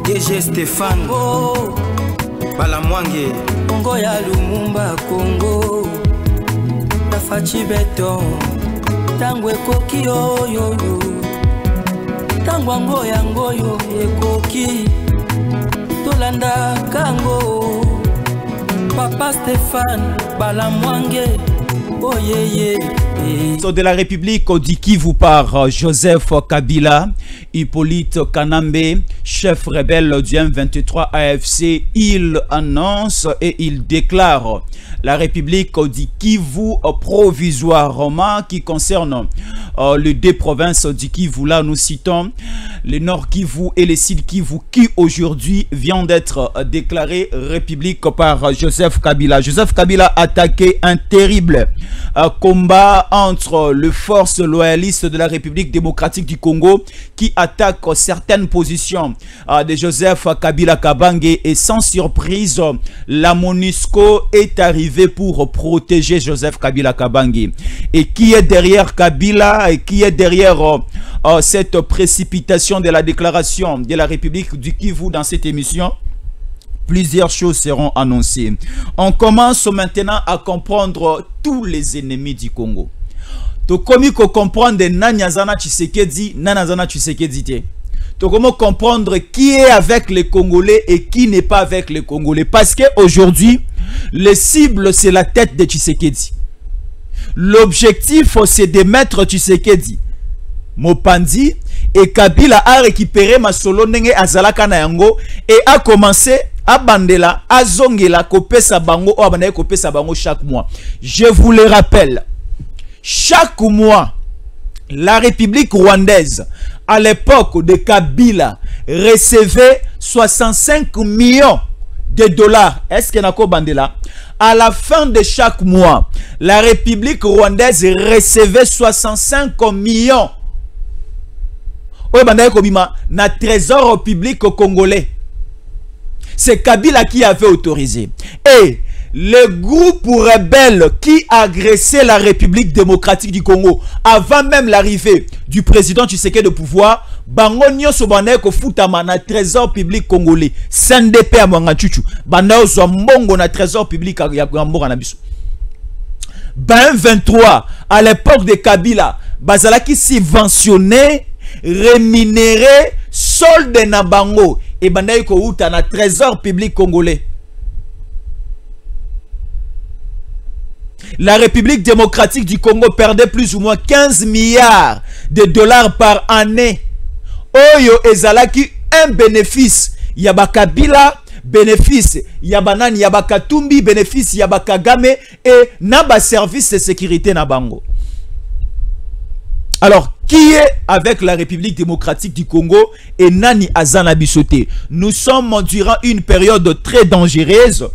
DG Stéphane Balamwange Congo ya Lumumba Congo Tafachi beton Tangwe koki oyo Tangwango yango yo ekoki Tolanda kango Papa Stéphane Balamwange oh yeah. De la République du Kivu par Joseph Kabila, Hippolyte Kanambe, chef rebelle du M23 AFC, il annonce et il déclare la République du Kivu provisoirement qui concerne les deux provinces du Kivu. Là, nous citons le Nord Kivu et le Sud Kivu qui aujourd'hui vient d'être déclarés République par Joseph Kabila. Joseph Kabila a attaqué un terrible combat entre les forces loyalistes de la République démocratique du Congo qui attaquent certaines positions de Joseph Kabila Kabange, et sans surprise la MONUSCO est arrivée pour protéger Joseph Kabila Kabange. Et qui est derrière Kabila et qui est derrière cette précipitation de la déclaration de la République du Kivu dans cette émission? Plusieurs choses seront annoncées. On commence maintenant à comprendre tous les ennemis du Congo. To komi ko comprendre Nanyazana Tshisekedi, Nanazana Tshisekedi te. To comment comprendre qui est avec les Congolais et qui n'est pas avec les Congolais. Parce qu'aujourd'hui, les cibles, c'est la tête de Tshisekedi. L'objectif, c'est de mettre Tshisekedi, Mopandi, et Kabila a récupéré Masolo Nenge Azalaka na yango et a commencé à bandela, à zongela, kopesa bango, ou abandela kopesa bango chaque mois. Je vous le rappelle, chaque mois, la République rwandaise, à l'époque de Kabila, recevait 65 millions de dollars. Est-ce qu'il y a un bandela? À la fin de chaque mois, la République rwandaise recevait 65 millions. Ou bandela kobima na trésor public congolais. C'est Kabila qui avait autorisé. Et le groupe rebelle qui agressait la République démocratique du Congo avant même l'arrivée du président Tshisekedi de pouvoir, bango nyonso banaye ko futama na trésor public congolais, CNDP à Mwangachuchu, banaye zo mbongo na trésor public ya mboka na biso. Ben 23 à l'époque de Kabila, bazalaki subventionné, rémunéré, solde na bango et banaye ko uta na trésor public congolais. La République démocratique du Congo perdait plus ou moins 15 milliards de dollars par année. Oyo ezalaki un bénéfice. Yaba Kabila, bénéfice. Yaba nani, yaba Katumbi, bénéfice. Yaba Kagame et naba service de sécurité na bango. Alors, qui est avec la République démocratique du Congo et Nani Azana Bisoté? Nous sommes durant une période très dangereuse.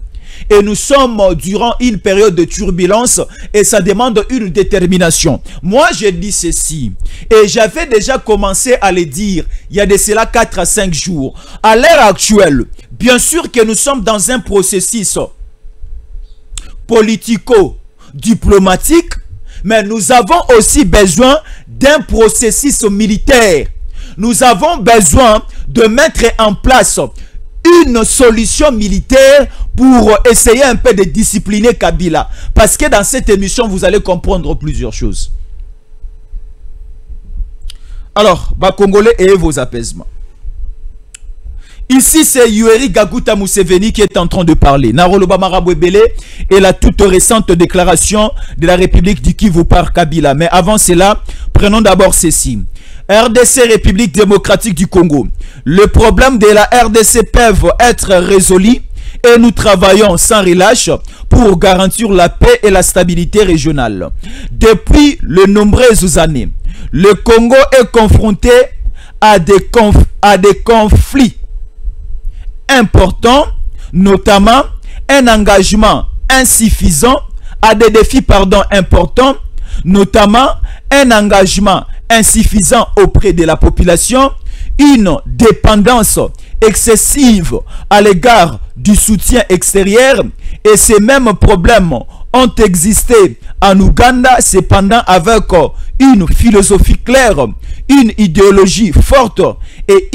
Et nous sommes durant une période de turbulence et ça demande une détermination. Moi, je dis ceci et j'avais déjà commencé à le dire il y a de cela 4 à 5 jours. À l'heure actuelle, bien sûr que nous sommes dans un processus politico-diplomatique, mais nous avons aussi besoin d'un processus militaire. Nous avons besoin de mettre en place une solution militaire pour essayer un peu de discipliner Kabila. Parce que dans cette émission, vous allez comprendre plusieurs choses. Alors, Congolais, ayez vos apaisements. Ici, c'est Yoweri Kaguta Museveni qui est en train de parler. Naroloba Marabwebele et la toute récente déclaration de la République du Kivu par Kabila. Mais avant cela, prenons d'abord ceci. RDC, République démocratique du Congo. Le problème de la RDC peuvent être résolus et nous travaillons sans relâche pour garantir la paix et la stabilité régionale. Depuis de nombreuses années, le Congo est confronté à des conflits importants, notamment un engagement insuffisant, à des défis importants, notamment un engagement insuffisant auprès de la population, une dépendance excessive à l'égard du soutien extérieur, et ces mêmes problèmes ont existé en Ouganda, cependant avec une philosophie claire, une idéologie forte et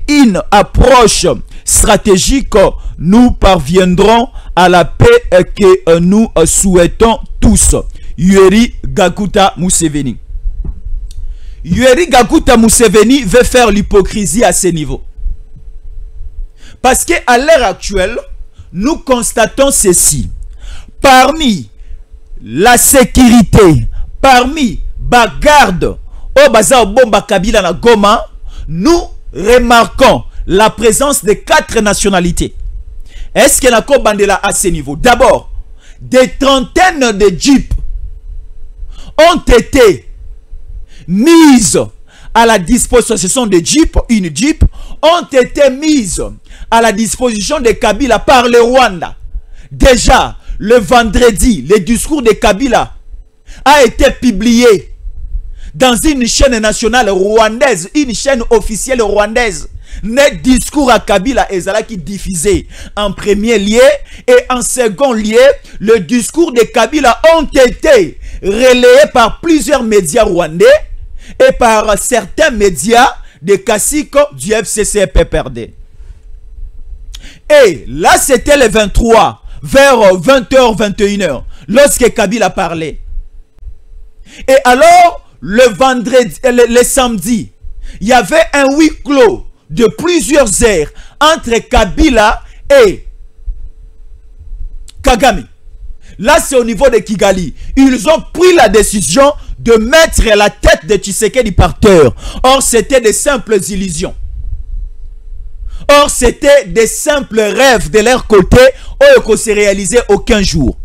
une approche stratégique, nous parviendrons à la paix que nous souhaitons tous. Yoweri Kaguta Museveni. Yoweri Kaguta Museveni veut faire l'hypocrisie à ce niveau. Parce qu'à l'heure actuelle, nous constatons ceci. Parmi la sécurité, parmi la garde au Baza Bomba Kabila na Goma, nous remarquons la présence de 4 nationalités. Est-ce qu'il y a un bandela à ce niveau? D'abord, des trentaines de jeeps ont été mises à la disposition, ce sont des jeeps, une jeep, ont été mises à la disposition de Kabila par le Rwanda. Déjà, le vendredi, le discours de Kabila a été publié dans une chaîne nationale rwandaise, une chaîne officielle rwandaise. Le discours à Kabila est diffusé en premier lieu, et en second lieu, le discours de Kabila ont été relayés par plusieurs médias rwandais et par certains médias de Kassiko du FCC-PPRD. Et là, c'était le 23, vers 20h, 21h, lorsque Kabila parlait. Et alors, le vendredi, le samedi, il y avait un huis clos de plusieurs heures entre Kabila et Kagame. Là, c'est au niveau de Kigali. Ils ont pris la décision de mettre la tête de Tshisekedi par terre. Or, c'était de simples illusions. Or, c'était des simples rêves de leur côté où ils ne se réalisaient aucun jour.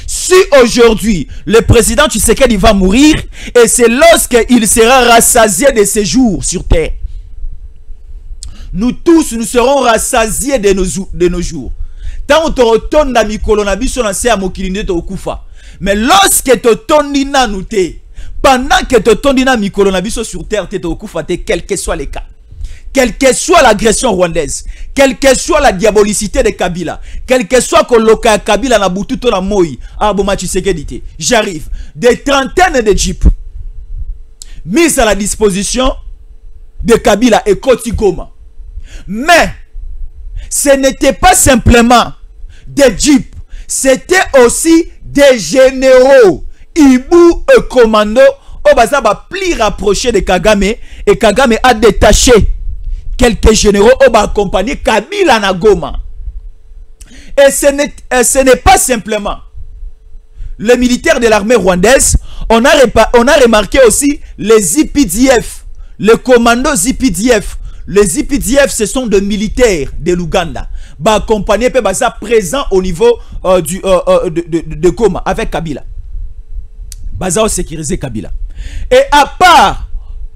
Si aujourd'hui, le président Tshisekedi va mourir, et c'est lorsqu'il sera rassasié de ses jours sur terre. Nous tous, nous serons rassasiés de nos jours. Tant que tu retournes dans Mikolo, mais lorsque tu retournes dans nous, pendant que tu retournes dans Mikolo sur terre, quel que soit les cas, quelle que soit l'agression rwandaise, quelle que soit la diabolicité de Kabila, quel que soit que le Kabila na bututo na moi, j'arrive. Des trentaines de jeeps mis à la disposition de Kabila et Koti Goma. Mais ce n'était pas simplement des jeeps, c'était aussi des généraux, Ibu et commando, au bazar plus rapproché de Kagame, et Kagame a détaché quelques généraux au bas accompagné Kabila na Goma. Et ce n'est pas simplement les militaires de l'armée rwandaise. On a remarqué aussi les IPDF, les commandos IPDF. Les IPDF, ce sont des militaires de l'Ouganda, accompagnés par présents au niveau de Goma avec Kabila. Baza sécuriser Kabila. Et à part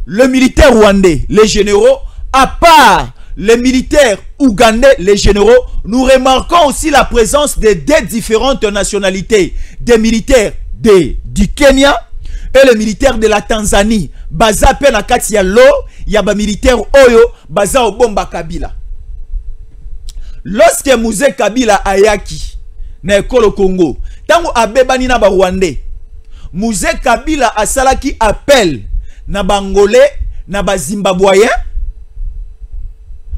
le militaire rwandais, les généraux, à part les militaires ougandais, les généraux, nous remarquons aussi la présence de deux différentes nationalités, des militaires du Kenya et les militaires de la Tanzanie. Baza pe na kati ya lo, ya ba militaire oyo, baza obomba Kabila. Lorsque Mouzé Kabila ayaki na ekolo Congo, tango abebani na ba Rwandais, Mouzé Kabila asalaki appel na Bangolais, na ba Zimbabwéen,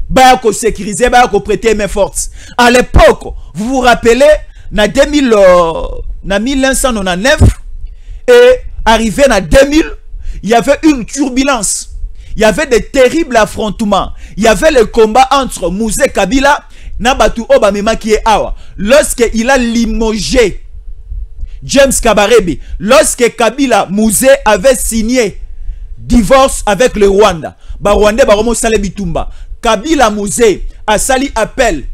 ba ko sécuriser, ba ko prêter main forte. À l'époque, vous vous rappelez, na 1999 et arrivé na 2000, il y avait une turbulence. Il y avait des terribles affrontements. Il y avait le combat entre Mouzé Kabila na Batu Obamema qui est awa. Lorsqu'il a limogé James Kabarebe, lorsque Kabila Mouzé avait signé divorce avec le Rwanda, ba Rwanda ba Romo Salé Bitumba, Kabila Mouzé a sali appel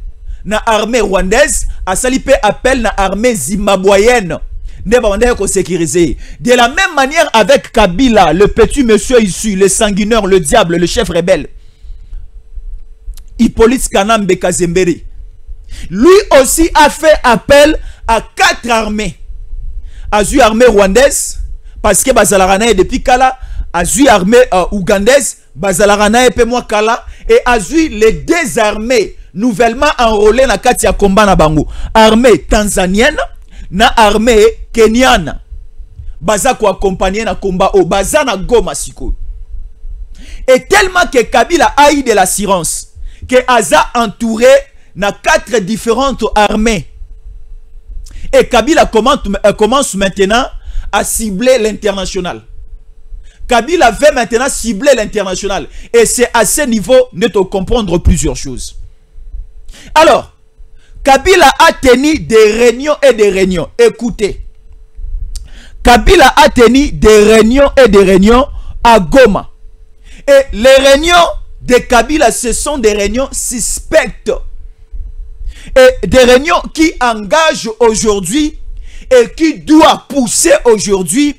na armée rwandaise, a sali pe appel na armée zimbabwéenne. De la même manière avec Kabila, le petit monsieur issu, le sanguineur, le diable, le chef rebelle, Hippolyte Kanambe Kazembere, lui aussi a fait appel à 4 armées. Azu armée rwandaise, parce que Bazalarana est depuis Kala, Azu armée ougandaise, Bazalarana est moi Kala, et Azu les 2 armées nouvellement enrôlées na Katia Komba na Bango, armée tanzanienne, na armée kenyane. baza ko accompagner na combat o baza na Goma siko. Et tellement que Kabila a eu de l'assurance que Aza entouré na 4 différentes armées. Et Kabila commence maintenant à cibler l'international. Kabila veut maintenant cibler l'international. Et c'est à ce niveau de te comprendre plusieurs choses. Alors, Kabila a tenu des réunions et des réunions. Écoutez. Kabila a tenu des réunions et des réunions à Goma. Et les réunions de Kabila, ce sont des réunions suspectes. Et des réunions qui engagent aujourd'hui et qui doivent pousser aujourd'hui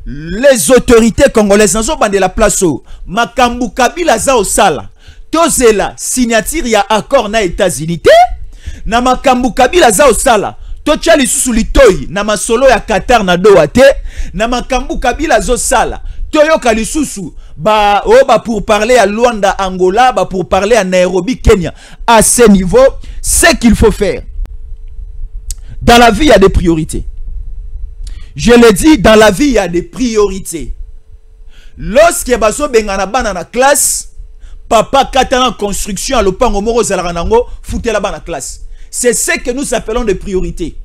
les autorités congolaises. Nous sommes de la place où Makambu Kabila za osala. Tozela signature ya accord na États-Unis. Na Makambu Kabila za osala. Tocha lisusu litoi na masolo ya Qatar na Doha te. Na Makambu Kabila zo sala. Toyoka lisusu ba pour parler à Luanda, Angola, pour parler à Nairobi, Kenya. À ce niveau, ce qu'il faut faire. Dans la vie, il y a des priorités. Je le dis, dans la vie, il y a des priorités. Lorsque baso bengana bana na classe, papa katana construction à l'opango moro zalaranango, foute la bana classe. C'est ce que nous appelons des priorités.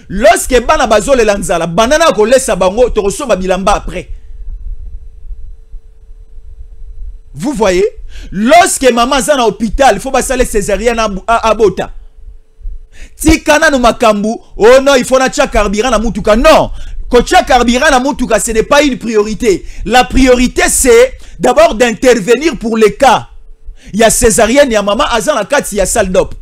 Lorsque bana bazo le lanzala, banana ko lesa bango, to reçoit bilamba après. Vous voyez, lorsque maman est à l'hôpital, il faut passer les césariennes à Bota. Tikana no makambu, oh non, il faut na tcha carburant na mutuka. Non, kocha carburant na mutuka, ce n'est pas une priorité. La priorité, c'est d'abord d'intervenir pour les cas. Il y a césarienne, il y a maman, azan la kat, il y a salle d'op.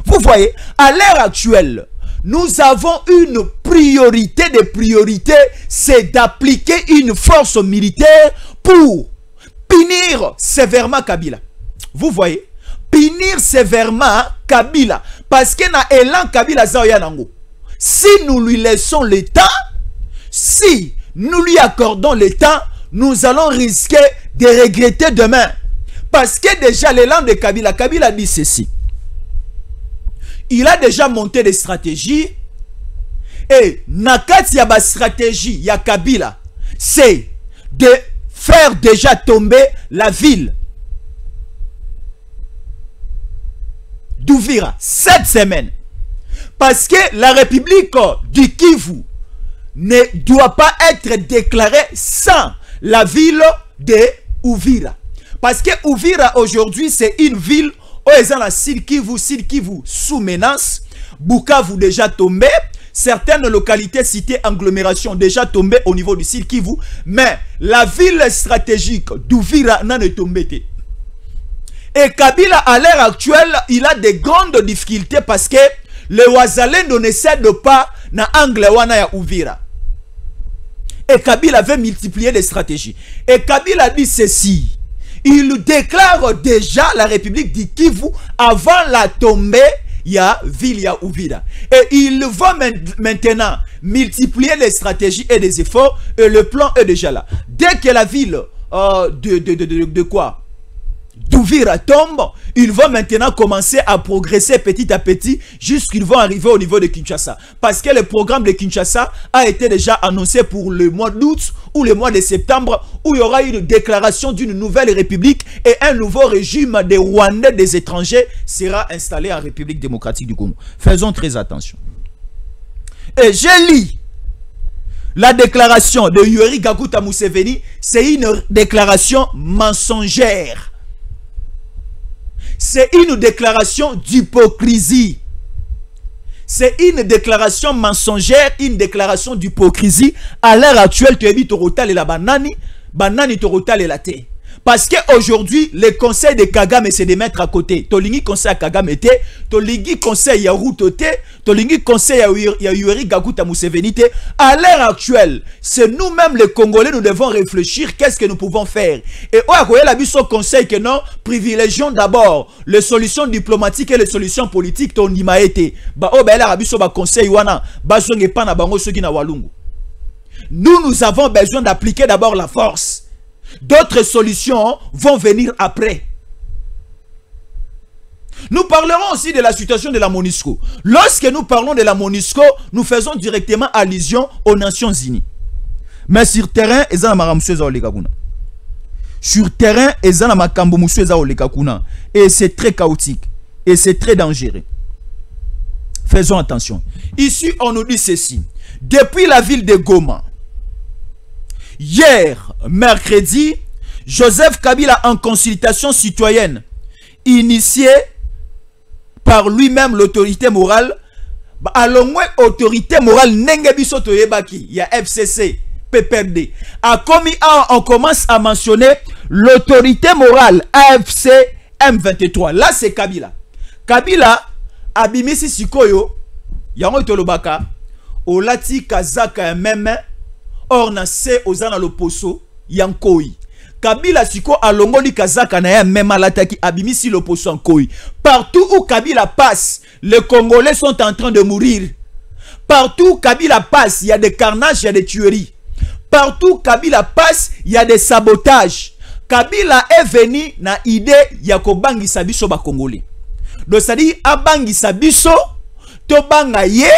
Vous voyez, à l'heure actuelle, nous avons une priorité des priorités, c'est d'appliquer une force militaire pour punir sévèrement Kabila. Vous voyez? Punir sévèrement Kabila. Parce que na élan Kabila Zaoyanango. Si nous lui laissons le temps, si nous lui accordons le temps, nous allons risquer de regretter demain. Parce que déjà l'élan de Kabila, Kabila dit ceci. Il a déjà monté des stratégies. Et nakati ya ba stratégie ya Kabila, c'est de faire déjà tomber la ville d'Uvira cette semaine. Parce que la République du Kivu ne doit pas être déclarée sans la ville de Uvira. Parce que Uvira aujourd'hui c'est une ville où ils ont la Sud Kivu sous menace. Bukavu déjà tombé. Certaines localités citées agglomération déjà tombées au niveau du Sud Kivu, mais la ville stratégique d'Uvira n'a pas tombé. Et Kabila, à l'heure actuelle, il a de grandes difficultés parce que le Wazalendo ne cède pas dans l'angle de Uvira. Et Kabila veut multiplier les stratégies. Et Kabila dit ceci. Il déclare déjà la République du Kivu avant la tombée. Il y a ville, il y a Uvira. Et il va maintenant multiplier les stratégies et les efforts. Et le plan est déjà là. Dès que la ville d'Uvira tombe, ils vont maintenant commencer à progresser petit à petit jusqu'ils vont arriver au niveau de Kinshasa. Parce que le programme de Kinshasa a été déjà annoncé pour le mois d'août ou le mois de septembre où il y aura une déclaration d'une nouvelle république et un nouveau régime des Rwandais des étrangers sera installé en République démocratique du Congo. Faisons très attention. Et je lis la déclaration de Yoweri Kaguta Museveni, c'est une déclaration mensongère. C'est une déclaration d'hypocrisie. C'est une déclaration mensongère, une déclaration d'hypocrisie. À l'heure actuelle, tu as dit Torotal et la banani, banani Torotal et la thé. Parce qu'aujourd'hui, le conseil de Kagame, c'est de mettre à côté. Tolingi conseil à Kagame, Tolingi conseil à Ruto, Tolingi conseil à Yoweri Kaguta Museveni. À l'heure actuelle, c'est nous-mêmes les Congolais, nous devons réfléchir qu'est-ce que nous pouvons faire. Et on a vu ce conseil que nous privilégions d'abord les solutions diplomatiques et les solutions politiques. Nous avons besoin d'appliquer d'abord la force. D'autres solutions vont venir après. Nous parlerons aussi de la situation de la MONUSCO. Lorsque nous parlons de la MONUSCO, nous faisons directement allusion aux Nations Unies. Mais sur terrain, ils ont ma sur terrain, ils ont ma et c'est très chaotique. Et c'est très dangereux. Faisons attention. Ici, on nous dit ceci. Depuis la ville de Goma, hier, mercredi, Joseph Kabila en consultation citoyenne, initiée par lui-même l'autorité morale, alors moi, autorité morale, Nengebiso Toyebaki, il y a FCC, PPRD. On commence à mentionner l'autorité morale, AFC M23. Là, c'est Kabila. Kabila, Abimisi Sikoyo, Yango Tolobaka, Olati Kazaka même, or na se ozana loposo, Yankoi. Kabila Siko alongoli Kazaka na ya même alataki Abimisi loposo Yankoi. Partout où Kabila passe, les Congolais sont en train de mourir. Partout où Kabila passe, il y a des carnages, il y a des tueries. Partout où Kabila passe, il y a des sabotages. Kabila est venu na idée Yakobangi Sabiso ba Congolais. Donc ça dit abangi Sabiso, to banga ye,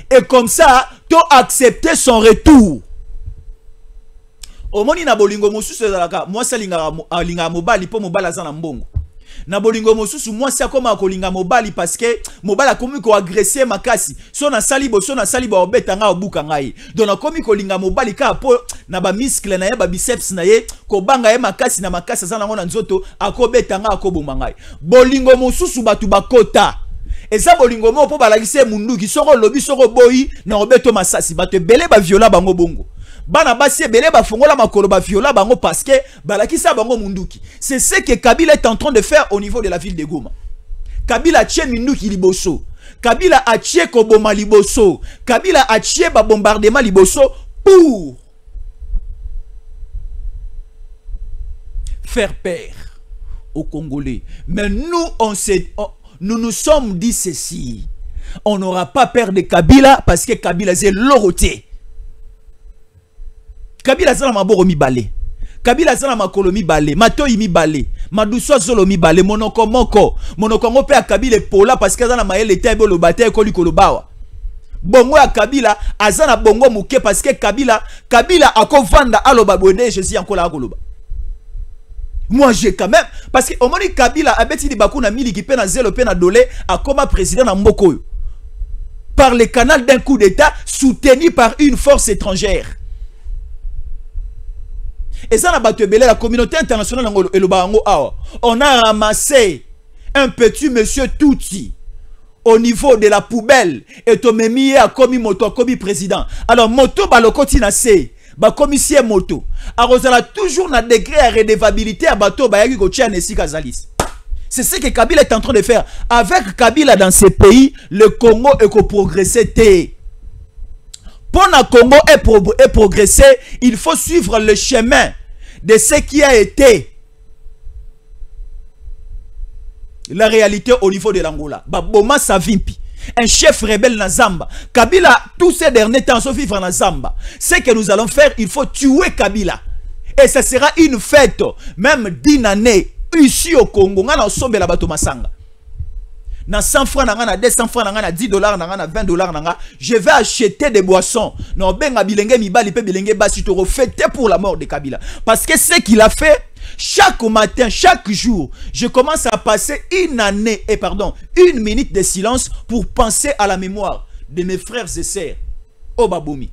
et comme ça, to accepter son retour. Omoni na bolingo mosusu ezalaka, moi ça linga mobali po mobali azana mbongo. Na bolingo mosusu moi ça koma kolinga mobali parce que mobali akomi ko agresser makasi. So na salibo obeta nga obuka ngai. Donc na komi kolinga mobali ka po na ba muscle na ye ba biceps na ye ko banga ye makasi na makasi azana ngona nzoto akobeta nga akoboma ngai. Bolingo mosusu batu bakota. Eza bolingo mo po balagise munduki soko lobi soko boyi na obeto masasi batu bele ba viola bango bongo. Bana basi belé ba fongola makolo ba viola bango parce que balakisa bango munduki. C'est ce que Kabila est en train de faire au niveau de la ville de Goma. Kabila tche minduki liboso. Kabila a tche koboma liboso. Kabila a tche ba bombardement liboso pour faire peur aux Congolais. Mais nous nous sommes dit ceci. On n'aura pas peur de Kabila parce que Kabila c'est l'oroté. Kabila zana maboro mi balé. Kabila zana makolo mi balé. Matoyi mi balé. Maduso zolo mi balé. Monoko moko. Monoko ngope a Kabila pola parce que zana maele tebe lo bataille koli kolobawa. Bongo ya Kabila azana bongo muke parce que Kabila ako vanda aloba bone je suis encore là koloba. Moi j'ai quand même parce que au moment Kabila abeti di bakuna mili ki pe na zelo pe na dole akoma président na mboko par le canal d'un coup d'état soutenu par une force étrangère. Et ça, la communauté internationale, on a ramassé un petit monsieur Tutsi au niveau de la poubelle et on m'a mis à commis moto, commis président. Alors, moto, balokoti na se, ba commissaire moto. Alors, on a toujours un degré à redevabilité à bateau, bayaki ko tia nesi kazalis. C'est ce que Kabila est en train de faire. Avec Kabila dans ces pays, le Congo est progressé. Pour le Congo est progresser, il faut suivre le chemin de ce qui a été la réalité au niveau de l'Angola. Baboma Savimpi, un chef rebelle na Zamba. Kabila, tous ces derniers temps, sauf vivre na Zamba. Ce que nous allons faire, il faut tuer Kabila. Et ça sera une fête, même d'une année, ici au Congo. On a sombe la bateau Masanga. Na 100 francs, na 200 francs, na 10 dollars, na 20 dollars, je vais acheter des boissons. Non, ben, bilenge mi bali pe bilenge basi to fêter pour la mort de Kabila. Parce que ce qu'il a fait, chaque matin, chaque jour, je commence à passer une minute de silence pour penser à la mémoire de mes frères et sœurs. Oh Baboumi.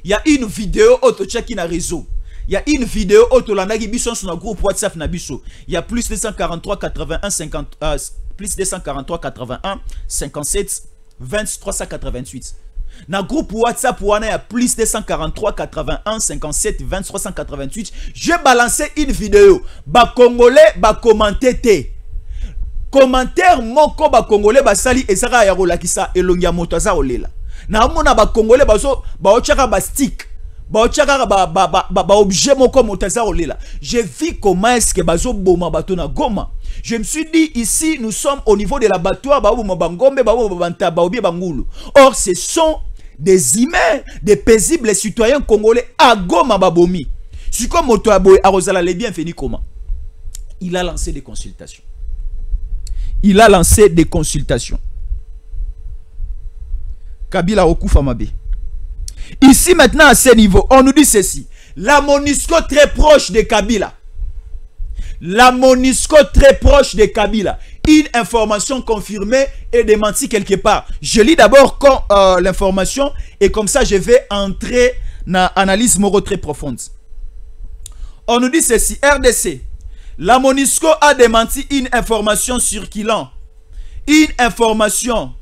Il y a une vidéo auto qui na réseau. Il y a une vidéo auto landagi bison sur notre groupe WhatsApp na biso. Il y a plus de 143 81 50 plus 243 81 57 20 388. Dans le groupe WhatsApp, il y a plus 243 81 57 20 388. J'ai balancé une vidéo. Ba Congolais, ba commenter. Commentaire moko ba Congolais ba sali ezaka ya rolakisa elongia moto za olela. Na mona ba Congolais ba ochaka ba stick. Objet moko moto za olela. J'ai vu comment est-ce que bazo boma bato na Goma. Je me suis dit, ici, nous sommes au niveau de l'abattoir. Or, ce sont des humains, des paisibles citoyens congolais à Goma Babomi. Si comme Motoaboy Arosala les bienvenus comment? Il a lancé des consultations. Il a lancé des consultations. Kabila Okufa Mabe. Ici maintenant à ce niveau, on nous dit ceci. La MONUSCO très proche de Kabila. La MONUSCO très proche de Kabila. Une information confirmée et démentie quelque part. Je lis d'abord l'information et comme ça je vais entrer dans l'analyse morale très profonde. On nous dit ceci. RDC. La MONUSCO a démenti une information circulant. Une information.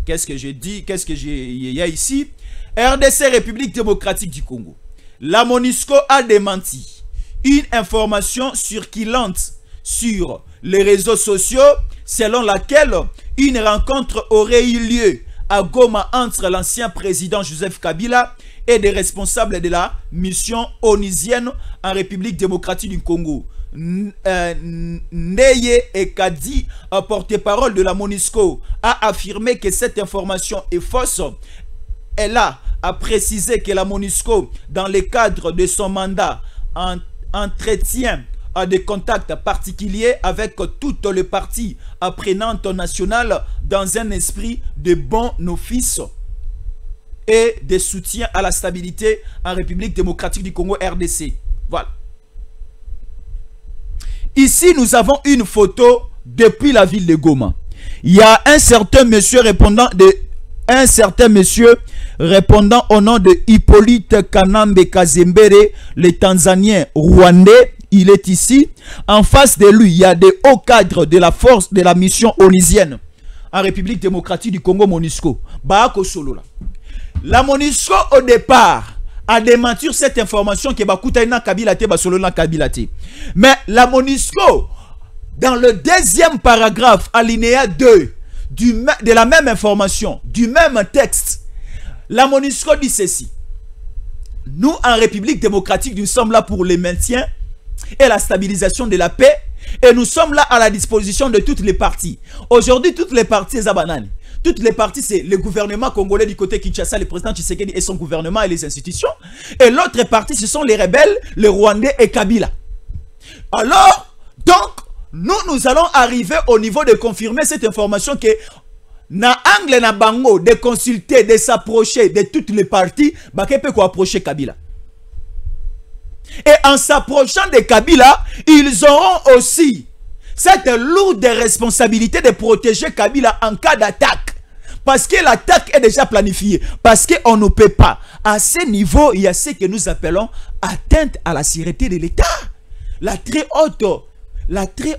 Qu'est-ce que je dis? Qu'est-ce que il y a ici? RDC, République démocratique du Congo. La MONUSCO a démenti une information circulante sur les réseaux sociaux selon laquelle une rencontre aurait eu lieu à Goma entre l'ancien président Joseph Kabila et des responsables de la mission onusienne en République démocratique du Congo. Ndeye Ekadi, porte-parole de la MONUSCO, a affirmé que cette information est fausse. Elle a précisé que la MONUSCO, dans le cadre de son mandat, entretient des contacts particuliers avec toutes les parties prenantes nationales dans un esprit de bon office et de soutien à la stabilité en République démocratique du Congo, RDC. Voilà. Ici, nous avons une photo depuis la ville de Goma. Il y a un certain monsieur répondant au nom de Hippolyte Kanambe Kazembere, le Tanzanien rwandais. Il est ici. En face de lui, il y a des hauts cadres de la force de la mission onusienne en République démocratique du Congo, MONUSCO. La MONUSCO, au départ, a démenti cette information que Bakutaina Kabilate, Basolona Kabilate. Mais la MONUSCO, dans le deuxième paragraphe, alinéa 2, de la même information, du même texte, la MONUSCO dit ceci. Nous, en République démocratique, nous sommes là pour le maintien et la stabilisation de la paix. Et nous sommes là à la disposition de toutes les parties. Aujourd'hui, toutes les parties, toutes les parties, c'est le gouvernement congolais du côté Kinshasa, le président Tshisekedi et son gouvernement et les institutions. Et l'autre partie, ce sont les rebelles, les Rwandais et Kabila. Alors, donc, nous allons arriver au niveau de confirmer cette information que na angle na bango de consulter, de s'approcher de toutes les parties, bakepe ko approcher Kabila. Et en s'approchant de Kabila, ils auront aussi cette lourde responsabilité de protéger Kabila en cas d'attaque. Parce que l'attaque est déjà planifiée. Parce qu'on ne peut pas. À ce niveau, il y a ce que nous appelons atteinte à la sûreté de l'État. La très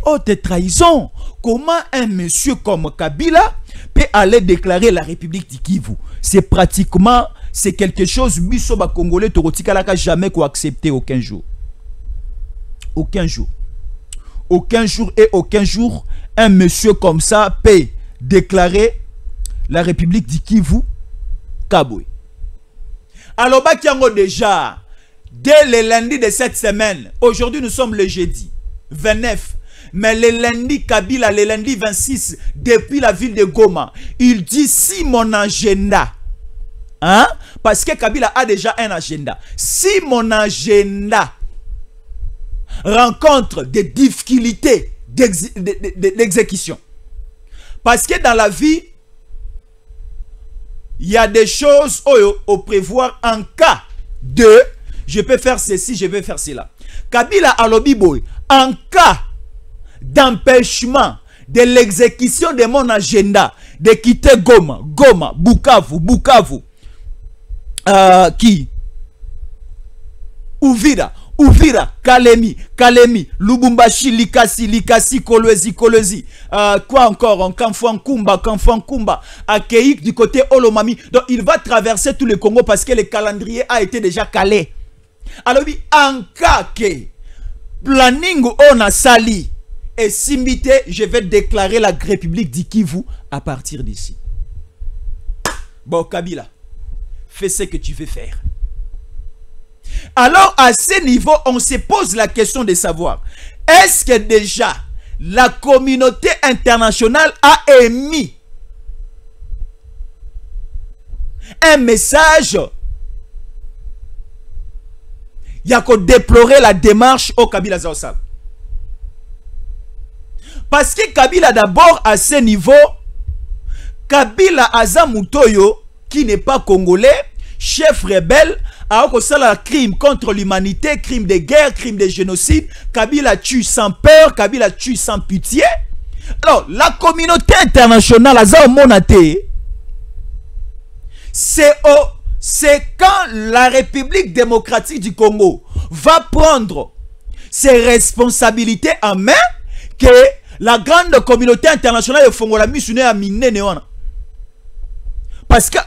haute trahison. Comment un monsieur comme Kabila peut aller déclarer la République du Kivu? C'est pratiquement, c'est quelque chose, Bisoba Congolais, Torotikalaka, jamais qu'on accepter aucun jour. Aucun jour. Aucun jour et aucun jour, un monsieur comme ça peut déclarer la République du Kivu, Kabwe. Alors, Bakiango déjà, dès le lundi de cette semaine, aujourd'hui nous sommes le jeudi 29, mais le lundi Kabila, le lundi 26, depuis la ville de Goma, il dit si mon agenda, hein, parce que Kabila a déjà un agenda, si mon agenda rencontre des difficultés d'exécution, parce que dans la vie, il y a des choses au prévoir en cas de je peux faire ceci, je peux faire cela. Kabila alobiboy, en cas d'empêchement de l'exécution de mon agenda de quitter Goma, Bukavu, Uvira, Kalemi, Lubumbashi, Likasi, Kolwezi, quoi encore, en Kamfouankumba, accueilli du côté Olomami. Donc il va traverser tout le Congo parce que le calendrier a été déjà calé. Alors en cas que planning on a sali et simité, je vais déclarer la République du Kivu à partir d'ici. Bon, Kabila, fais ce que tu veux faire. Alors, à ce niveau, on se pose la question de savoir, est-ce que déjà la communauté internationale a émis un message? Il y a qu'à déplorer la démarche au Kabila Zaosal. Parce que Kabila d'abord, à ce niveau, Kabila Azamutoyo, qui n'est pas congolais, chef rebelle a un crime contre l'humanité, crime de guerre, crime de génocide. Kabila tue sans peur, Kabila tue sans pitié. Alors, la communauté internationale, c'est quand la République démocratique du Congo va prendre ses responsabilités en main que la grande communauté internationale de Fongola Misune a miné. Parce que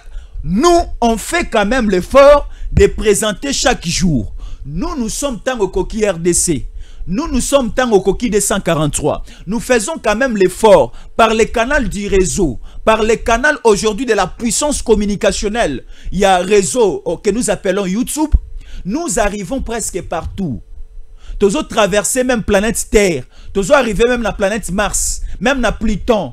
nous, on fait quand même l'effort de présenter chaque jour. Nous sommes tant au coquille RDC. Nous sommes tant au coquille de 143. Nous faisons quand même l'effort par les canaux du réseau, par les canaux aujourd'hui de la puissance communicationnelle. Il y a un réseau que nous appelons YouTube. Nous arrivons presque partout. Nous avons traversé même planète Terre. Nous avons arrivé même la planète Mars, même na Pluton,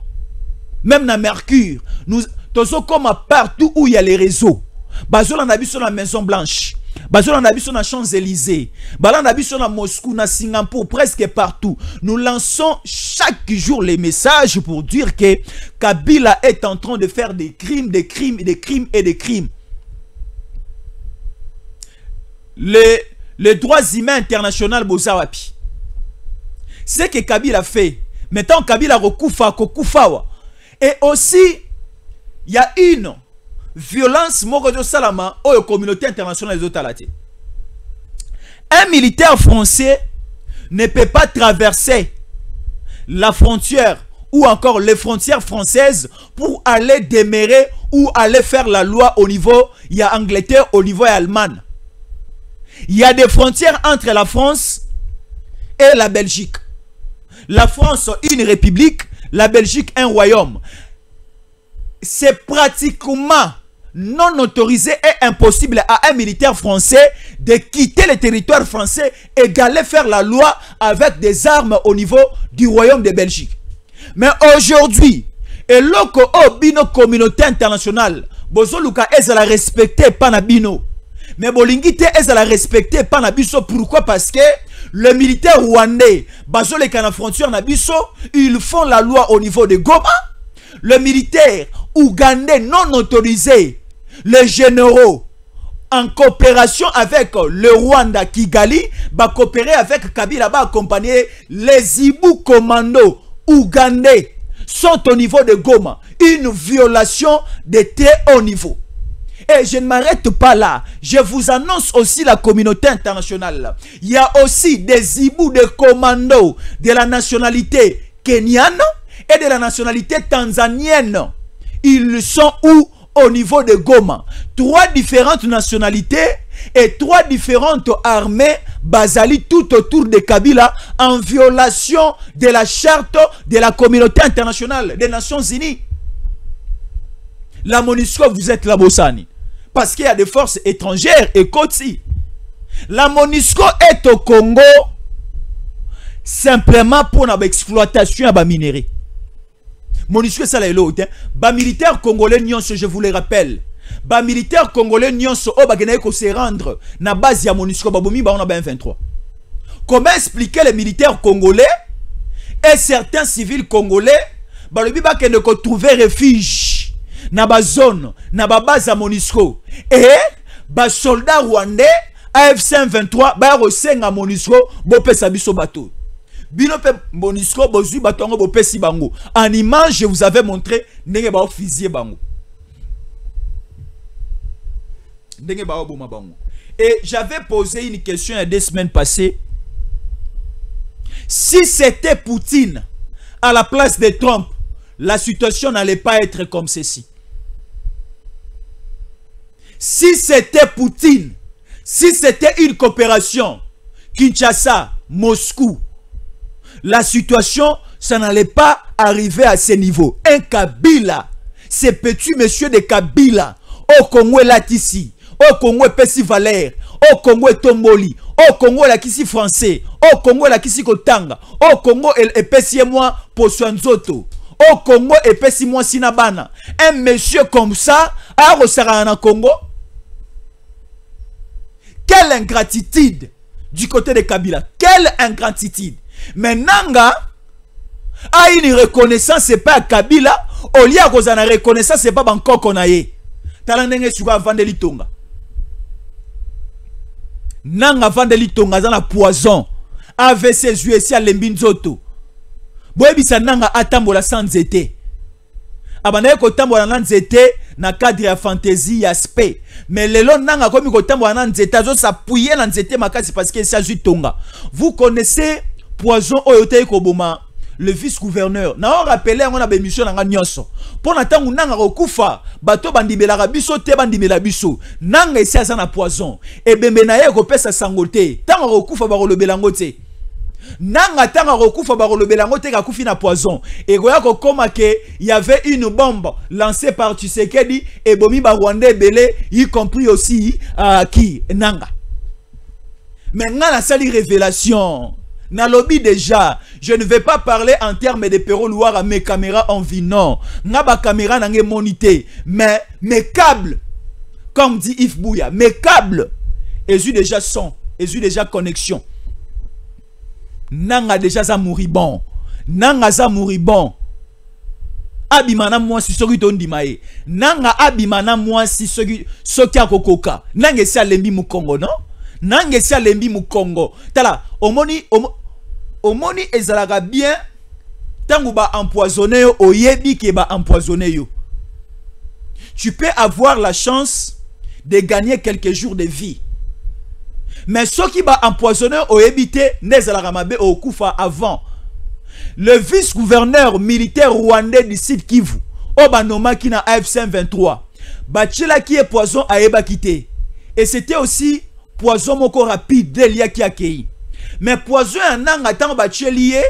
même na Mercure. Nous avons comme partout où il y a les réseaux. Bazol en habite sur la Maison Blanche. Bazol en habite sur la Champs-Élysées. Bazol en habite sur la Moscou, na Singapour, presque partout. Nous lançons chaque jour les messages pour dire que Kabila est en train de faire des crimes, des crimes, des crimes et des crimes. Les droits humains internationaux Bozawapi. Ce que Kabila fait. Maintenant, Kabila Rokufa, Kokufawa. Et aussi, il y a une violence Mokojo Salama aux communautés internationales des autres. Un militaire français ne peut pas traverser la frontière ou encore les frontières françaises pour aller demeurer ou aller faire la loi au niveau, il y a Angleterre, au niveau Allemagne. Il y a des frontières entre la France et la Belgique. La France, une république, la Belgique, un royaume. C'est pratiquement non autorisé et impossible à un militaire français de quitter le territoire français et d'aller faire la loi avec des armes au niveau du royaume de Belgique. Mais aujourd'hui, et loko bino communauté internationale, bozoluka ezala respecté pas na bino. Mais bolingite ezala respecté pas na biso. Pourquoi? Parce que le militaire rwandais, bazole kana frontière na biso, ils font la loi au niveau de Goma. Le militaire ougandais non autorisé, les généraux en coopération avec le Rwanda Kigali, va coopérer avec Kabila, va accompagner les Ibu commandos ougandais sont au niveau de Goma. Une violation de très haut niveau. Et je ne m'arrête pas là. Je vous annonce aussi la communauté internationale. Il y a aussi des Ibu de commandos de la nationalité kenyane et de la nationalité tanzanienne. Ils sont où? Au niveau de Goma. 3 différentes nationalités et 3 différentes armées basali tout autour de Kabila en violation de la charte de la communauté internationale des Nations Unies. La MONUSCO, vous êtes la Bossani. Parce qu'il y a des forces étrangères et Kotsi. La MONUSCO est au Congo simplement pour l'exploitation de minerais. MONUSCO ça là l'autre. Ba militaire congolais nyonso, je vous le rappelle. Ba militaire congolais nyonso o bagena ko se rendre na base ya MONUSCO babomi ba on a 23. Comment expliquer les militaires congolais et certains civils congolais ba le biba que ne ko trouver refuge na ba zone na ba base ya MONUSCO et ba soldats rwandais AFC 23 ba resenga MONUSCO bo pesa biso bateau. Binope MONUSCO bozui batongo bo pesi bango. En image, je vous avais montré ndenge ba officier bango. Ndenge ba oboma bango. Et j'avais posé une question il y a 2 semaines passées. Si c'était Poutine à la place de Trump, la situation n'allait pas être comme ceci. Si c'était Poutine, si c'était une coopération Kinshasa, Moscou, la situation, ça n'allait pas arriver à ce niveau. Un Kabila, ces petits messieurs de Kabila, au Congo Latisi, au Congo Pessi Valère, au Congo Tomboli, au Congo la Kisi français, au Congo la Kisi Kotanga, au Congo et Pessi moi Posoanzoto, au Congo et Pessi moi Sinabana. Un monsieur comme ça, à Rosarana Congo. Quelle ingratitude du côté de Kabila. Quelle ingratitude. Mais Nanga a une reconnaissance, c'est pas Kabila. Au lieu de reconnaissance, c'est pas Bangkok qu'on a eu. Talandenge suga vandeli tonga. nanga vandeli tonga za na poison AVC USC a lembi nzoto boyebisa nanga atambola sans nzete abanaye kotambola na nzete na cadre ya fantasy ya spe mais lelo nanga komi kotambola na nzete azo s'appuyer na nzete makasi parce que ça tonga. Vous connaissez poison oyote koboma le vice-gouverneur na on rappelé on a bémission na nyonso pour na tangu nanga kokufa bato bandibela biso te bandimela biso nanga esi aza na poison e bembe na ye ko pesa sangote tangu kokufa ba kolobela ngote nanga tanga kokufa ba kolobela ngote ka kufi na poison et goya ko koma que il y avait une bombe lancée par Tshisekedi et bomi ba Rwandais belé y compris aussi qui nanga mais ngana sali révélation na lobby déjà, je ne vais pas parler en termes de Perro Loire à mes caméras en vie, non. Nga ba caméra n'a monité, mais mes câbles, comme dit Yves Bouya, mes câbles, ils ont déjà son, ils ont déjà connexion. Nanga déjà za mouribon, nanga za mouribon. Abimana moi si soki tondi mae, nanga abimana moi si soki akokoka, nanga si alembi mu Congo, non? Nanga si alembi mu Congo. Tala, omoni ezalaga bien tangu ba empoisonné yo oyebi ke ba empoisonné yo. Tu peux avoir la chance de gagner quelques jours de vie. Mais ceux qui ba empoisonné oyebi te nezalaga mabe okufa avant. Le vice-gouverneur militaire rwandais du Sud Kivu, Obanoma qui na AFC 23, Bachela qui est poison à Eba quitté. Et c'était aussi poison moko rapide delia qui a accueilli. Mais poison nanga tant bachelier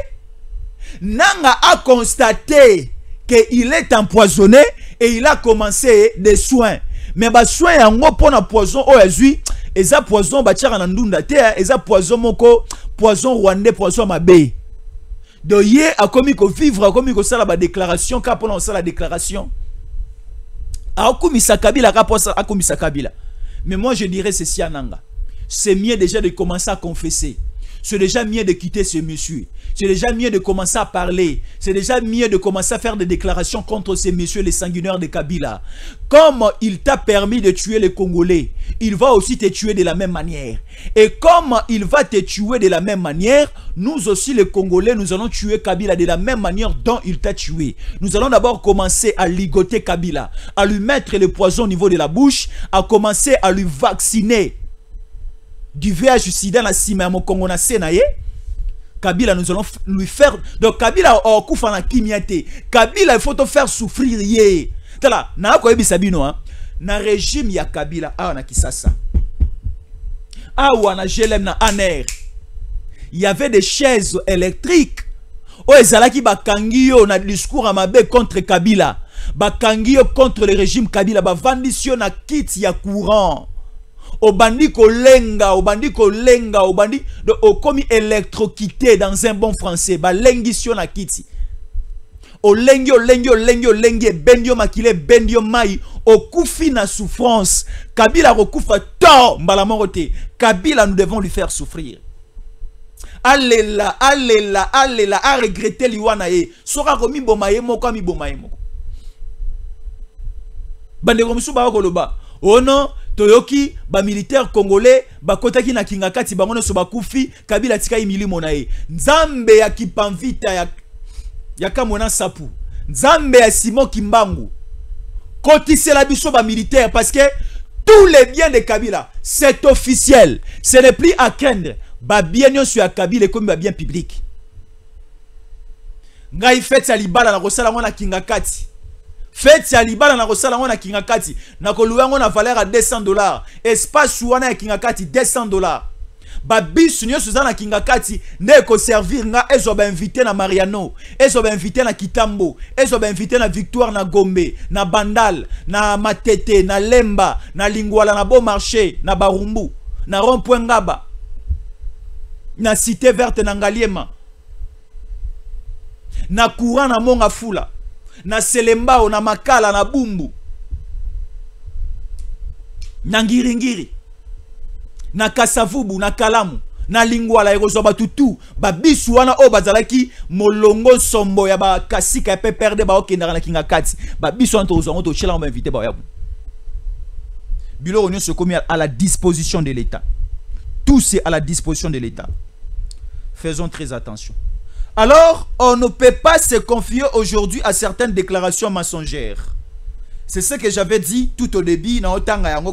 nanga a constaté qu'il est empoisonné et il a commencé des soins. Mais ba soins yango pona poison o ezui eza poison bachara na ndunda te eza poison moko poison rwandais poison mabe. Donc hier a commis ko vivre a commis ko sala ba déclaration ka pona sala déclaration. A komisa Kabila ka posa a komisa Kabila. Mais moi je dirais ceci à nanga. C'est mieux déjà de commencer à confesser. C'est déjà mieux de quitter ce monsieur. C'est déjà mieux de commencer à parler. C'est déjà mieux de commencer à faire des déclarations contre ces messieurs, les sanguinaires de Kabila. Comme il t'a permis de tuer les Congolais, il va aussi te tuer de la même manière. Et comme il va te tuer de la même manière, nous aussi les Congolais, nous allons tuer Kabila de la même manière dont il t'a tué. Nous allons d'abord commencer à ligoter Kabila, à lui mettre le poison au niveau de la bouche, à commencer à lui vacciner du VIH sida na sima ya Congo na senaye. Kabila nous allons lui faire. Donc Kabila okufa na kimiate. Kabila il faut te faire souffrir ye. Tala na ko ebisa bino na régime ya Kabila na Kisasa. Na Jelem na Aner. Il y avait des chaises électriques. Ezalaki bakangi yo na discours amabe contre Kabila. Bakangi yo contre le régime Kabila ba vandisio na kit ya courant. Obandi kolenga, obandi de okomi électrocuté dans un bon français, ba lengisio na kiti. Olengi bendio makile bendio mai, okufi na souffrance. Kabila okufa to mbala morote. Kabila nous devons lui faire souffrir. Allela, a regretter liwana ye. Sora komi bomaye moko mi bomaye moko. Bande komisu ba koloba. Oh non, Toyoki, ba militaire congolais, ba kotaki na kingakati bangono so bakufi, Kabila tika imilimo na ye. Nzambe ya Kipamvita ya Kamona Sapu. Nzambe ya Simon Kimbangu. Kotise la biso ba militaire parce que tous les biens de Kabila, c'est officiel. Ce n'est plus à craindre. Ba bien sur Kabila comme ba bien public. Ngai fait salibala na rosala mona kingakati. Faites ya libala na kosala ngona kingakati na koluwa ngona valeur à $200. Espace wana ya kingakati $200. Ba bisu nyoso za na kingakati ne ko servir nga ezo ba invité na Mariano, ezo ba invité na Kitambo, ezo ba invité na Victoire na Gombe, na Bandal, na Matete, na Lemba, na Lingwala, na Beau Marché, na Barumbu, na Rond-Point Ngaba, na Cité Verte na Ngaliema, na Courant na Monga Fula, na Selembao, na Makala, na Bumbu, na Ngiringiri, na Kasavubu, na Kalamu, na Lingwala, Erozoba Tutu, ba bisu wana o bazalaki molongo sombo ya ba kasika pe perde ba okendara na kingakati, ba bisu wana tozongo to chela on va inviter ba yabu. Bilo onyo se commis à la disposition de l'État. tout c'est à la disposition de l'État. Faisons très attention. Alors, on ne peut pas se confier aujourd'hui à certaines déclarations mensongères. C'est ce que j'avais dit tout au début,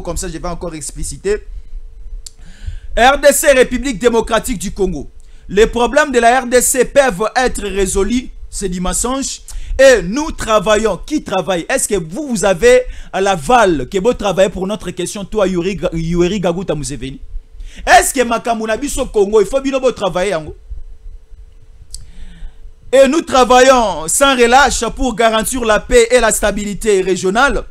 comme ça je vais encore expliciter. RDC, République démocratique du Congo. Les problèmes de la RDC peuvent être résolus, c'est du mensonge. Et nous travaillons. Qui travaille? Est-ce que vous avez à l'aval que vous travaillez pour notre question, toi, Yoweri Kaguta Museveni? Est-ce que Makamuna biso Congo, il faut bien travailler? Et nous travaillons sans relâche pour garantir la paix et la stabilité régionale.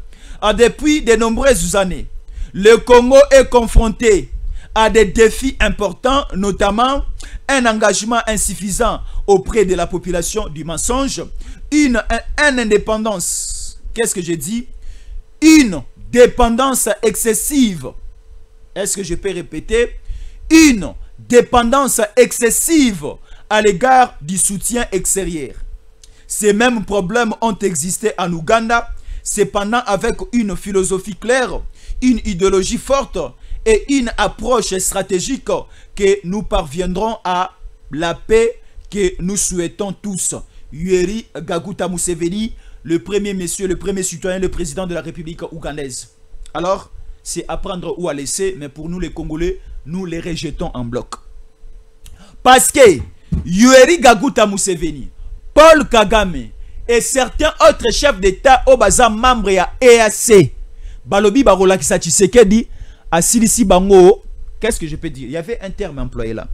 Depuis de nombreuses années, le Congo est confronté à des défis importants, notamment un engagement insuffisant auprès de la population du mensonge, une indépendance, qu'est-ce que j'ai dit? Une dépendance excessive. Est-ce que je peux répéter? Une dépendance excessive à l'égard du soutien extérieur. Ces mêmes problèmes ont existé en Ouganda, cependant avec une philosophie claire, une idéologie forte et une approche stratégique que nous parviendrons à la paix que nous souhaitons tous. Yoweri Kaguta Museveni, le premier monsieur, le premier citoyen, le président de la République ougandaise. Alors, c'est à prendre ou à laisser, mais pour nous les Congolais, nous les rejetons en bloc. Parce que Yoweri Kaguta Museveni, Paul Kagame et certains autres chefs d'État au baza membre ya EAC, Balobi Barola Kisa Tshisekedi, à Silisi Bango, qu'est-ce que je peux dire? Il y avait un terme employé là.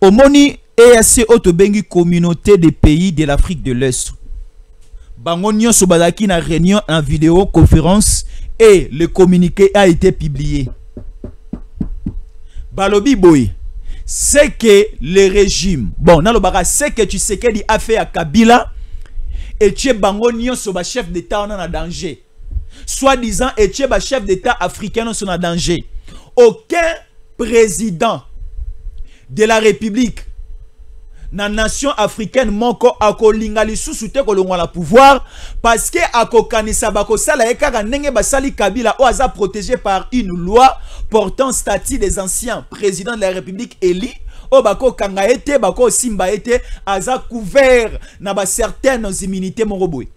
Omoni EAC Otobengi, communauté des pays de l'Afrique de l'Est. Bango Nyonso Badaki na réunion en vidéoconférence et le communiqué a été publié. Balobi Boy, c'est que le régime, bon, c'est que Tshisekedi a fait à Kabila et tu es Bango Nyonso ba chef d'État en danger. Soi-disant, et tu es chef d'État africain en danger. Aucun président de la République na nation africaine moko akolinga lisusu te kolongwa la pouvoir parce que akokanisa bakosala ekaka ndenge basali Kabila o aza protégé par une loi portant statut des anciens présidents de la République élis o bako kanga ete bako simba ete aza couvert na ba certaines immunités moroboy.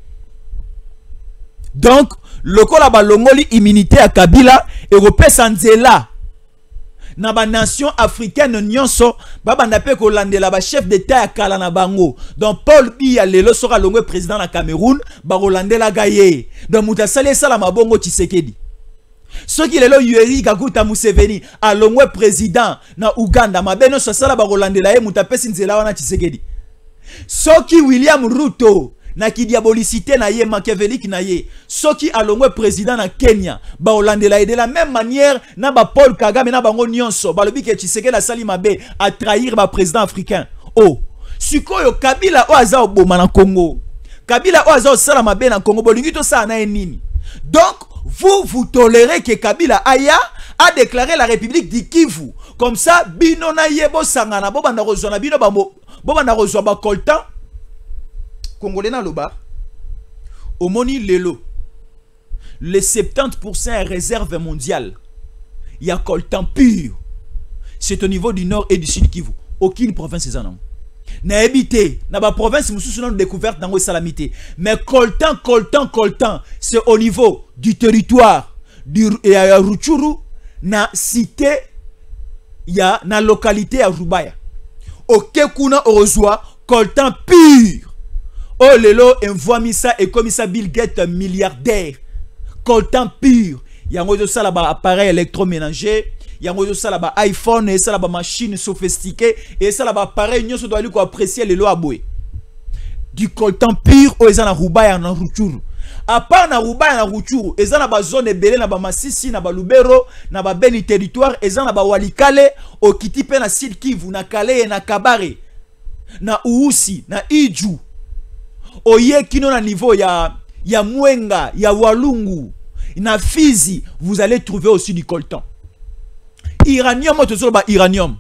Donc lokola balongoli immunité à Kabila européen nzela na ba nation africaine nyonso babanda pe ko landela ba chef d'état ya kala na bango. Donc Paul Biya lelo sera longwe président na Cameroun ba rolandela gaye. Donc mutasali sala mabongo Tshisekedi. Soki lelo Yoweri Kaguta Museveni a longwe président na Uganda mabeno so sala ba rolandela ye mutapesi nzela wana Tshisekedi. Soki William Ruto na ki diabolicité na ye machiavélique na ye soki alongwe président na Kenya ba olandela de la même manière na ba Paul Kagame na bango nyonso balobi ke Tshisekedi la sali mabe à trahir ba président africain. Oh sikoyo Kabila o aza oboma na Congo, Kabila o aza sala mabe na Congo, bolingi to sa na nini? Donc vous tolérez que Kabila aya a déclaré la République du Kivu comme ça bino na yebo sangana bo banda rozona bino ba bo banda rozwa ba koltan Congolais na loba omoni lelo les 70% est réserve mondiale. Il y a coltan pur. C'est au niveau du nord et du sud Kivu. Aucune province est en nom. Na habité, na ba province mususu non découverte dans salamité. Mais coltan, c'est au niveau du territoire du Rutshuru, na cité ya na localité à Rubaya. Ok kuna orozwa coltan pur. Oh lelo envoie misa et comme ça Bill Gates milliardaire. Coltan pur. Yango de ça là-bas appareil électroménager. Yango de ça là-bas iPhone et ça là-bas machine sophistiquée et ça là-bas appareil nous doit aller ko apprécier les lois aboué. Du coltan pur au ezana Rubaya na Rutshuru. À part na Rubaya na Rutshuru, ezana ba zone belé na ba Masisi na ba Lubero na ba Beni territoire ezana ba Walikale au Kitipe na Sud Kivu na Kale na Kabare na Uusi na Iju. Oye kino na niveau ya Mwenga, ya Walungu, na Fizi, vous allez trouver aussi du coltan. Iranium, iranium.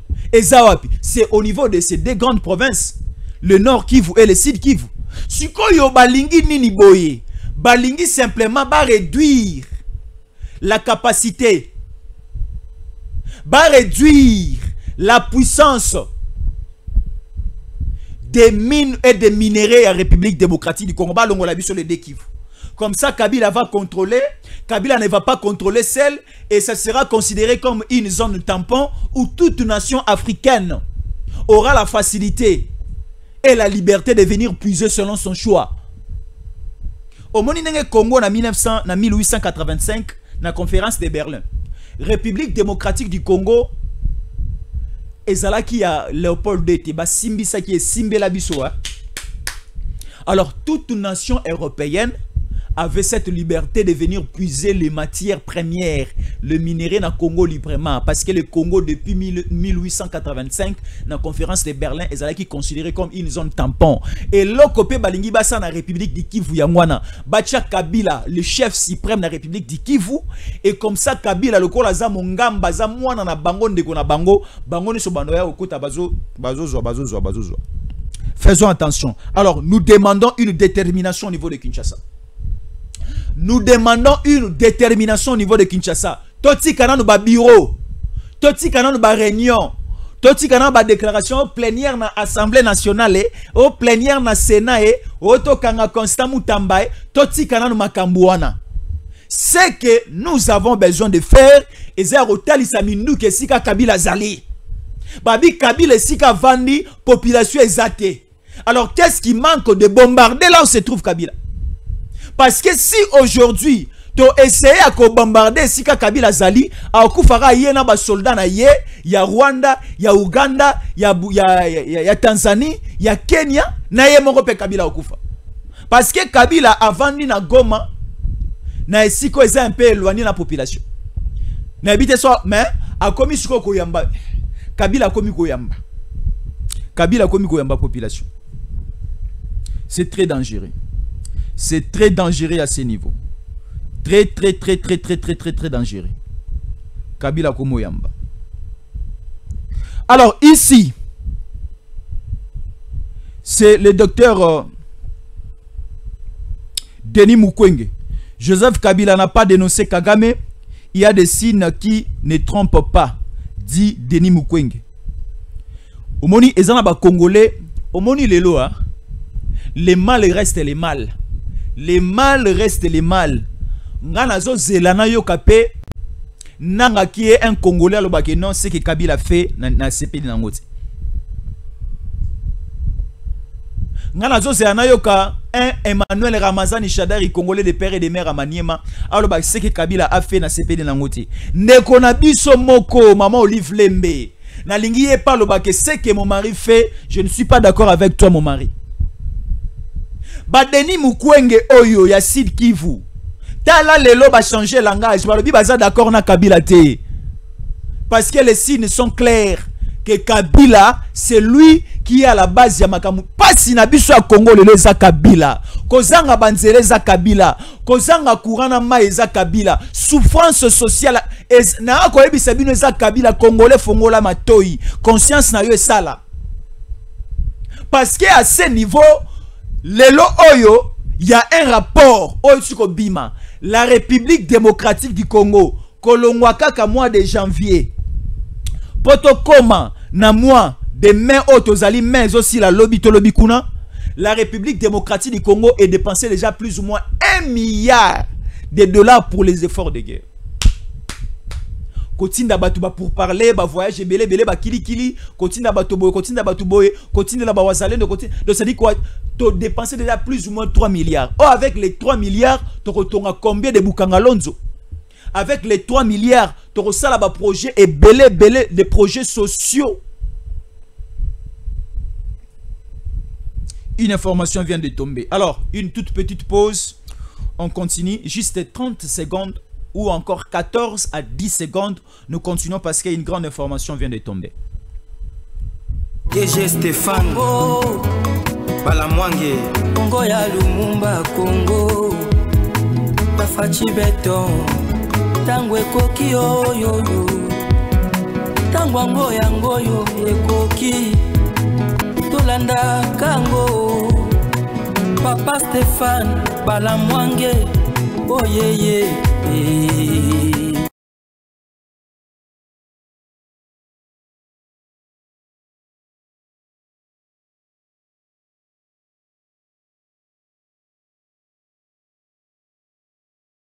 C'est au niveau de ces deux grandes provinces, le nord Kivu et le sud Kivu. Sikoyo balingi nini boye, balingi simplement ba réduire la capacité, va réduire la puissance des mines et des minéraux à la République démocratique du Congo. On l'a vu sur les deux Kivu. Comme ça, Kabila va contrôler. Kabila ne va pas contrôler celle et ça sera considéré comme une zone tampon où toute nation africaine aura la facilité et la liberté de venir puiser selon son choix. Au Congo, en 1885, dans la conférence de Berlin, République démocratique du Congo, ezala qui a Léopold II, Simbisa qui est Simbela Bissoa. Alors, toute nation européenne avait cette liberté de venir puiser les matières premières, le minerai dans le Congo librement. Parce que le Congo, depuis 1885, dans la conférence de Berlin, est considéré comme une zone tampon. Et l'Okopé Balingi Bassa dans la République du Kivu Yangwana, Bacha Kabila, le chef suprême de la République du Kivu, et comme ça, Kabila, le Kolaza Mongamba, Zamwana na Bango de Kona Bango, Bango ne Sobanoya Okuta Bazo. Faisons attention. Alors, nous demandons une détermination au niveau de Kinshasa. Nous demandons une détermination au niveau de Kinshasa. Toti kana ba bureau, toti kana ba réunion, toti kana ba déclaration plénière na Assemblée nationale, au plénière na Sénat, au to kanga Constant Mutamba, toti kana makambuana. Ce que nous avons besoin de faire, et c'est rotalisa mindu ke sika Kabila zali. Babi Kabila sika vandi population ezate. Alors qu'est-ce qui manque de bombarder là où se trouve Kabila? Parce que si aujourd'hui, tu essayes de bombarder Sika Kabila Zali, à Okufara yena ba soldat na ye, ya Rwanda, ya Uganda, ya Tanzanie, ya Kenya, na ye moko pe Kabila okufa. Parce que Kabila avandi na Goma, na esiko eza un peu éloigné na population. Na habite so, mais a komi siko koyamba. Kabila komi koyamba. Kabila komi koyamba population. C'est très dangereux. C'est très dangereux à ce niveau. Très dangereux. Kabila Komoyamba. Alors ici, c'est le docteur Denis Mukwege. Joseph Kabila n'a pas dénoncé Kagame. Il y a des signes qui ne trompent pas, dit Denis Mukwege. Omoni ezana Congolais, omoni lelo hein. Les mal restent les mal. Les mal restent les mal. Nganazo zelana yo kapé nanga qui est un Congolais le baké non c'est que Kabila fait na CP de Nangote. Nganazo zelana yo ka un Emmanuel Ramazani Shadari Congolais de père et de mère à Maniema alors bah c'est que Kabila a fait na CP de Nangote. Ndeko na biso moko maman Olive Lembe. Na lingi e pas le baké c'est que mon mari fait, je ne suis pas d'accord avec toi mon mari. Badeni Mukwege oyo ya Sud Kivu. Tala lelo ba changer langage. Balobi baza d'accord na Kabila te. Parce que les signes sont clairs que Kabila c'est lui qui est à la base ya makamu. Pas si na biso ya Congo lelo za Kabila. Kozanga banzele za Kabila. Kozanga kurana ma za Kabila. Souffrance sociale na ko ebisa bino za Kabila Congolais fongola matoi. Conscience na yo esala. Parce que à ce niveau lelo oyo, il y a un rapport oyo bima. La République démocratique du Congo, kolongwaka ka mois de janvier. Poto koma na mois de mai otozali mais aussi la lobby to lobby kuna. La République démocratique du Congo est dépensé déjà plus ou moins 1 milliard de dollars pour les efforts de guerre. Kotinda batuba pour parler, ba voyage belé ba kili, kotinda batuboy, kotinda ba wazalé de côté. Donc ça dit quoi? Tu dépenses déjà plus ou moins 3 milliards. Oh, avec les 3 milliards, tu retournes combien de Bukangalonzo? Avec les 3 milliards, tu ressens là-bas projet et belé des projets sociaux. Une information vient de tomber. Alors, une toute petite pause. On continue juste 30 secondes ou encore 14 à 10 secondes. Nous continuons parce qu'une grande information vient de tomber. DG Stéphane Balamwange Congo ya Lumumba Congo Tafachi Beton Tangwe koki oyo Tangwango yangoyo ekoki Tolanda kango Papa Stéphane Balamwange Oh yeah yeah